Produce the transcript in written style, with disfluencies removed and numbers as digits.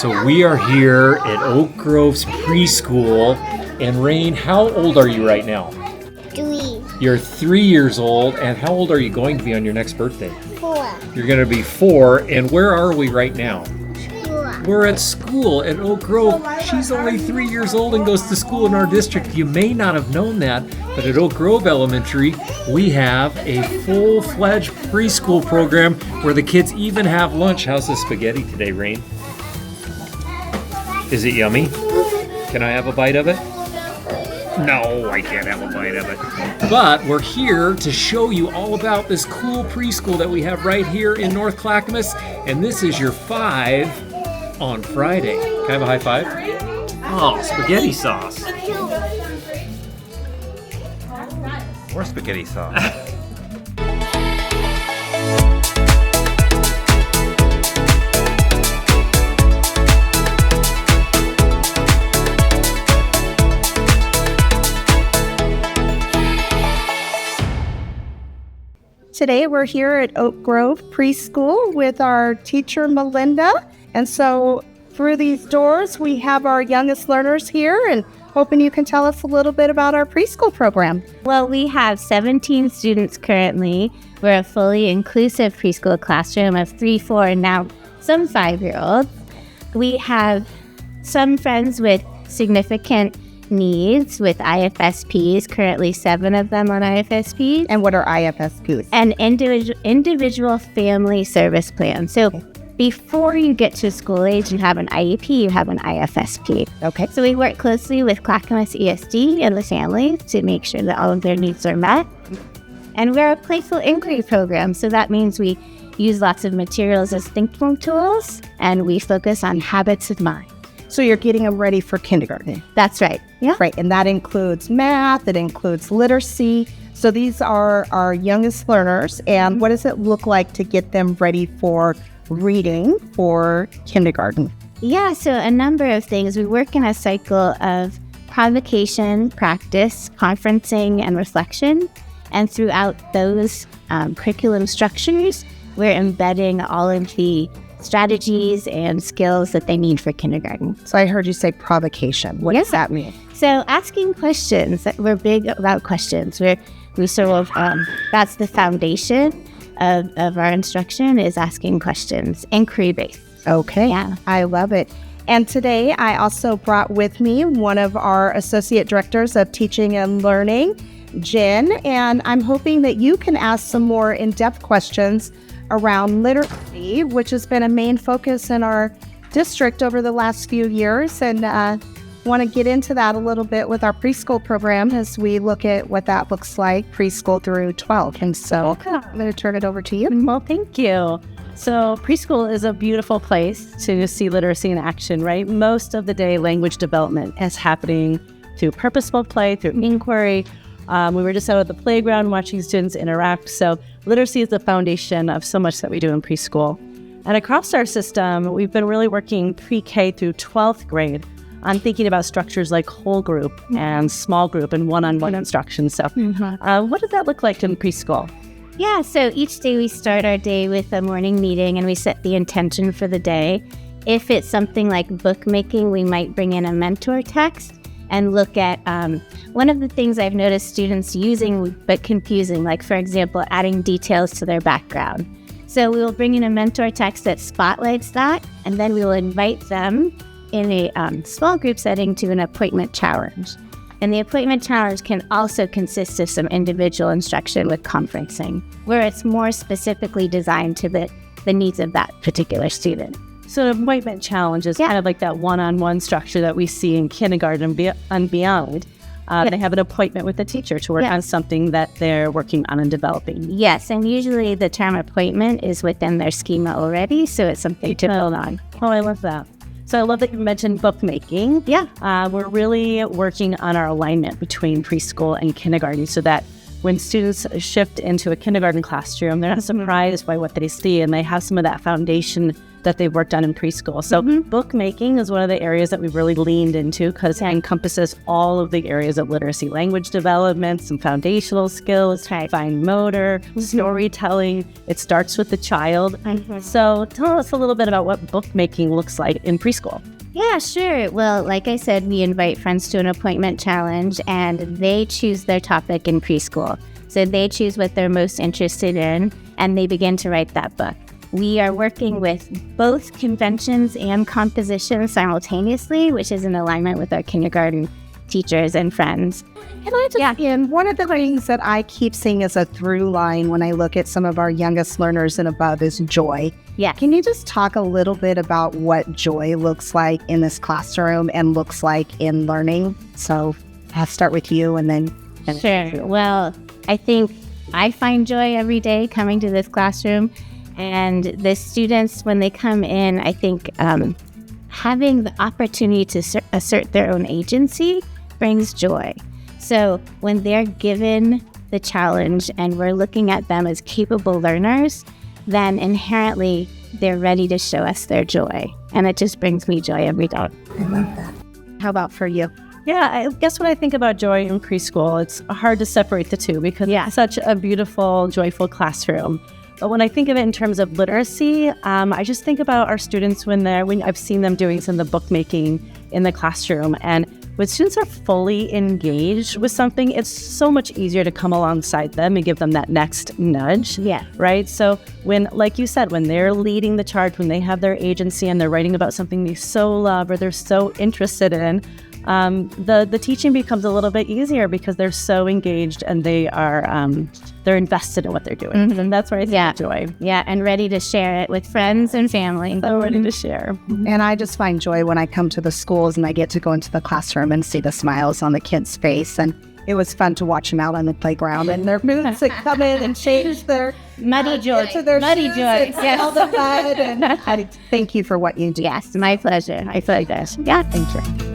So we are here at Oak Grove's preschool. And Rain, how old are you right now? 3. You're 3 years old. And how old are you going to be on your next birthday? 4. You're going to be 4. And where are we right now? 4. We're at school at Oak Grove. She's only 3 years old and goes to school in our district. You may not have known that, but at Oak Grove Elementary, we have a full-fledged preschool program where the kids even have lunch. How's the spaghetti today, Rain? Is it yummy? Can I have a bite of it? No, I can't have a bite of it. But we're here to show you all about this cool preschool that we have right here in North Clackamas. And this is your 5 on Friday. Can I have a high five? Oh, spaghetti sauce. More spaghetti sauce. Today we're here at Oak Grove Preschool with our teacher Melinda. And so through these doors we have our youngest learners here, and hoping you can tell us a little bit about our preschool program. Well, we have 17 students currently. We're a fully inclusive preschool classroom of 3, 4, and now some 5-year-olds. We have some friends with significant needs with IFSPs, currently 7 of them on IFSPs. And what are IFSPs? And individual family service plan. So before you get to school age and have an IEP, you have an IFSP. Okay. So we work closely with Clackamas ESD and the families to make sure that all of their needs are met. And we're a playful inquiry program, so that means we use lots of materials as thinking tools, and we focus on habits of mind. So you're getting them ready for kindergarten. That's right. Yeah. Right, and that includes math, it includes literacy. So these are our youngest learners, and what does it look like to get them ready for reading for kindergarten? Yeah, so a number of things. We work in a cycle of provocation, practice, conferencing, and reflection. And throughout those curriculum structures, we're embedding all of the strategies and skills that they need for kindergarten. So I heard you say provocation. What does that mean? So asking questions. We're big about questions. We sort of, that's the foundation of our instruction, is asking questions, inquiry-based. Okay, Yeah. I love it. And today I also brought with me one of our Associate Directors of Teaching and Learning, Jen, and I'm hoping that you can ask some more in-depth questions around literacy, which has been a main focus in our district over the last few years, and want to get into that a little bit with our preschool program as we look at what that looks like, preschool through 12. And so I'm going to turn it over to you. Well, thank you. So preschool is a beautiful place to see literacy in action, right? Most of the day, language development is happening through purposeful play, through inquiry. We were just out at the playground watching students interact. So literacy is the foundation of so much that we do in preschool. And across our system, we've been really working pre-K through 12th grade on thinking about structures like whole group and small group and one-on-one instruction. So what does that look like in preschool? Yeah, so each day we start our day with a morning meeting and we set the intention for the day. If it's something like bookmaking, we might bring in a mentor text and look at one of the things I've noticed students using but confusing, like for example, adding details to their background. So we will bring in a mentor text that spotlights that, and then we will invite them in a small group setting to an appointment challenge. And the appointment challenge can also consist of some individual instruction with conferencing, where it's more specifically designed to the needs of that particular student. So an appointment challenge is kind of like that one-on-one structure that we see in kindergarten and beyond. They have an appointment with the teacher to work on something that they're working on and developing. Yes, and usually the term appointment is within their schema already, so it's something to build on. Oh, I love that. So I love that you mentioned bookmaking. Yeah. We're really working on our alignment between preschool and kindergarten so that when students shift into a kindergarten classroom, they're not surprised by what they see, and they have some of that foundation that they've worked on in preschool. So bookmaking is one of the areas that we've really leaned into because it encompasses all of the areas of literacy, language development, some foundational skills, fine motor, storytelling. It starts with the child. So tell us a little bit about what bookmaking looks like in preschool. Yeah, sure. Well, like I said, we invite friends to an appointment challenge, and they choose their topic in preschool. So they choose what they're most interested in, and they begin to write that book. We are working with both conventions and compositions simultaneously, which is in alignment with our kindergarten teachers and friends. Can I just, and one of the things that I keep seeing as a through line when I look at some of our youngest learners and above is joy. Yeah. Can you just talk a little bit about what joy looks like in this classroom and looks like in learning? So I'll start with you and then... Sure. Well, I think I find joy every day coming to this classroom. And the students, when they come in, I think having the opportunity to assert their own agency brings joy. So when they're given the challenge and we're looking at them as capable learners, then inherently they're ready to show us their joy. And it just brings me joy every day. I love that. How about for you? Yeah, I guess when I think about joy in preschool, it's hard to separate the two because it's such a beautiful, joyful classroom. But when I think of it in terms of literacy, I just think about our students when I've seen them doing some of the bookmaking in the classroom. And when students are fully engaged with something, it's so much easier to come alongside them and give them that next nudge. Yeah. Right? So when, like you said, when they're leading the charge, when they have their agency and they're writing about something they so love or they're so interested in, the teaching becomes a little bit easier because they're so engaged and they're invested in what they're doing. And that's where I see joy. Yeah, and ready to share it with friends and family. So ready to share. And I just find joy when I come to the schools and I get to go into the classroom and see the smiles on the kids' face. And it was fun to watch them out on the playground and their moods that come in and change their muddy joy. To their Muddy shoes joy. and smell the mud. And I thank you for what you do. Yes, my pleasure. I feel like that. Yeah. Thank you.